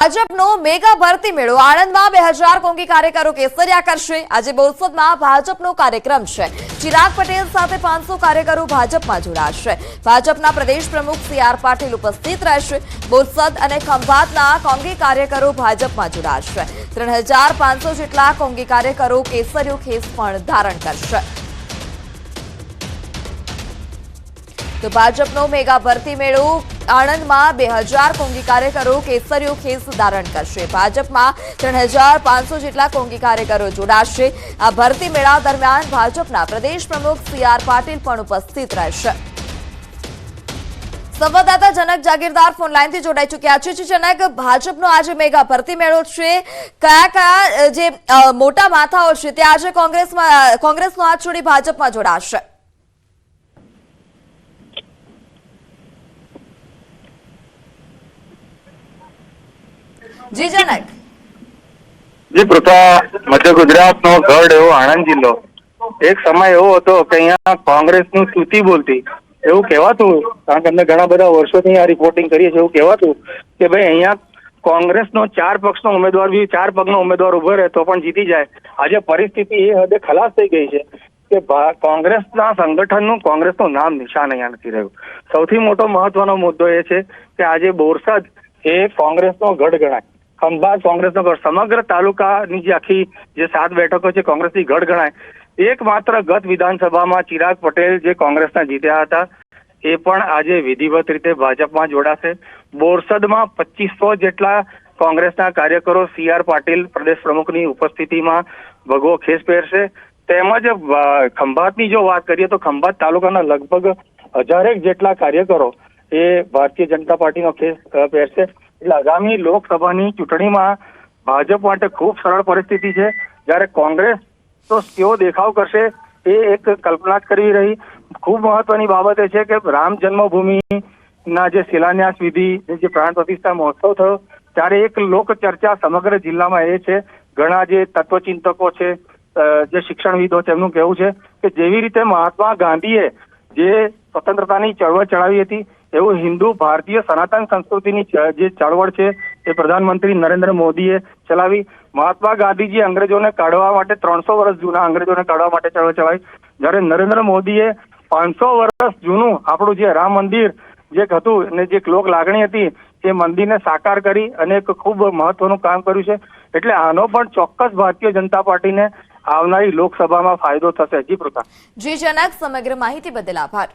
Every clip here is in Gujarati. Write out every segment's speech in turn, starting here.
ભાજપનો મેગા ભરતી મેળો આણંદમાં 2000 કોંગી કાર્યકરો કેસરિયા કરશે। આજે બોરસદમાં ભાજપનો કાર્યક્રમ છે। ચિરાગ પટેલ સાથે 500 કાર્યકરો ભાજપમાં જોડાશે। ભાજપના પ્રદેશ પ્રમુખ સી.આર. પાટીલ ઉપસ્થિત રહેશે। બોરસદ અને ખંભાતના કોંગી કાર્યકરો ભાજપમાં જોડાશે। 3500 જેટલા કોંગી કાર્યકરો કેસરીયો ખેસ પણ ધારણ કરશે। તો ભાજપનો મેગા ભરતી મેળો આણંદમાં 2000 કોંગી કાર્યકરો કેસરીયો ખેસ ધારણ કરશે। ભાજપમાં 3500 જેટલા કોંગી કાર્યકરો જોડાશે। આ ભરતી મેળા દરમિયાન ભાજપના પ્રદેશ પ્રમુખ સી.આર. પાટીલ પણ ઉપસ્થિત રહેશે। સંવાદદાતા જનક જાગીરદાર ફોન લાઈનથી જોડાઈ ચૂક્યા છે। જનક, ભાજપનો આજે મેગા ભરતી મેળો છે, કયા જે મોટા માથાઓ છે તે આજે કોંગ્રેસનો હાથ છોડી ભાજપમાં જોડાશે? જી જનક। જી પૃથા, મધ્ય ગુજરાતનો ગઢ એવો આણંદ જિલ્લો એક સમય એવો હતો કે અહીંયા કોંગ્રેસની સ્તુતિ બોલતી એવું કહેવાતું, કારણ કે અમે ઘણા બધા વર્ષોથી આ રિપોર્ટિંગ કરીએ છીએ। એવું કહેવાતું કે ભાઈ અહીંયા કોંગ્રેસનો 4 પક્ષનો ઉમેદવાર બી 4 પગનો ઉમેદવાર ઉભો રહે તો પણ જીતી જાય। આજે પરિસ્થિતિ એ હદે ખલાસ થઈ ગઈ છે કે કોંગ્રેસના સંગઠનનું કોંગ્રેસનું નામ નિશાન અહીંયા નથી રહ્યું। સૌથી મોટો મહત્વનો મુદ્દો એ છે કે આજે બોરસદ એ કોંગ્રેસનો ગઢ ગણાય, ખંભાત કોંગ્રેસનો ગઢ, સમગ્ર તાલુકાની જે આખી જે 7 બેઠકો છે કોંગ્રેસની ગઢ ગણાય। એકમાત્ર ગત વિધાનસભામાં ચિરાગ પટેલ જે કોંગ્રેસના જીત્યા હતા એ પણ આજે વિધિવત રીતે ભાજપમાં જોડાશે। બોરસદમાં 2500 જેટલા કોંગ્રેસના કાર્યકરો સી.આર. પાટીલ પ્રદેશ પ્રમુખની ઉપસ્થિતિમાં ભગવો ખેસ પહેરશે। તેમજ ખંભાતની જો વાત કરીએ તો ખંભાત તાલુકાના લગભગ 1000 જેટલા કાર્યકરો એ ભારતીય જનતા પાર્ટીનો ખેસ પહેરશે। એટલે આગામી લોકસભાની ચૂંટણીમાં ભાજપ માટે ખૂબ સરળ પરિસ્થિતિ છે। જ્યારે કોંગ્રેસ તો કેવો દેખાવ કરશે એ એક કલ્પના જ કરવી રહી। ખૂબ મહત્વની બાબત એ છે કે રામ જન્મભૂમિના જે શિલાન્યાસ વિધિ, જે પ્રાણ પ્રતિષ્ઠા મહોત્સવ થયો ત્યારે એક લોક ચર્ચા સમગ્ર જિલ્લામાં એ છે, ઘણા જે તત્વચિંતકો છે, જે શિક્ષણવિદો છે, એમનું કહેવું છે કે જેવી રીતે મહાત્મા ગાંધીએ જે સ્વતંત્રતાની ચળવળ ચલાવી હતી એવું હિન્દુ ભારતીય સનાતન સંસ્કૃતિની જે ચળવળ છે એ પ્રધાનમંત્રી નરેન્દ્ર મોદીએ ચલાવી। મહાત્મા ગાંધીજી અંગ્રેજોને કાઢવા માટે 300 વર્ષ જૂના અંગ્રેજોને કાઢવા માટે ચળવળ ચલાવી, જ્યારે નરેન્દ્ર મોદીએ 500 વર્ષ જૂનું આપણું જે રામ મંદિર જે હતું અને જે લોક લાગણી હતી એ મંદિરને સાકાર કરી અને એક ખૂબ મહત્વનું કામ કર્યું છે। એટલે આનો પણ ચોક્કસ ભારતીય જનતા પાર્ટીને આવનારી લોકસભામાં ફાયદો થશે। જી પૃથા। જી જનક, સમગ્ર માહિતી બદલ આભાર।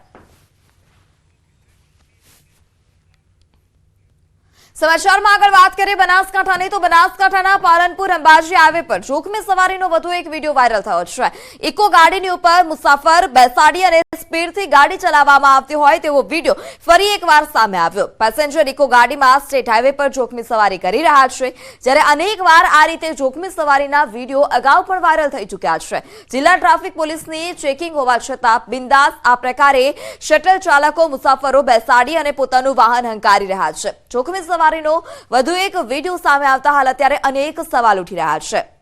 સમાચારમાં આગળ વાત કરીએ બનાસકાંઠાની, તો બનાસકાંઠાના પાલનપુર અંબાજી હાઈવે પર જોખમી સવારીનો વધુ એક વિડીયો વાયરલ થયો છે। ઇકો ગાડીની ઉપર મુસાફર બેસાડી અને સ્પીડથી ગાડી ચલાવવામાં આવતી હોય તેવો વિડીયો ફરી એકવાર સામે આવ્યો। પેસેન્જર ઇકો ગાડીમાં સ્ટેટ હાઈવે પર જોખમી સવારી કરી રહ્યા છે, જ્યારે અનેકવાર આ રીતે જોખમી સવારીના વિડીયો અગાઉ પણ વાયરલ થઈ ચૂક્યા છે। જિલ્લા ટ્રાફિક પોલીસની ચેકિંગ હોવા છતાં બિંદાસ આ પ્રકારે શટલ ચાલકો મુસાફરો બેસાડી અને પોતાનું વાહન હંકારી રહ્યા છે। જોખમી સવારીનો વધુ એક વિડીયો સામે આવતા હાલ અત્યારે અનેક સવાલ ઉઠી રહ્યા છે।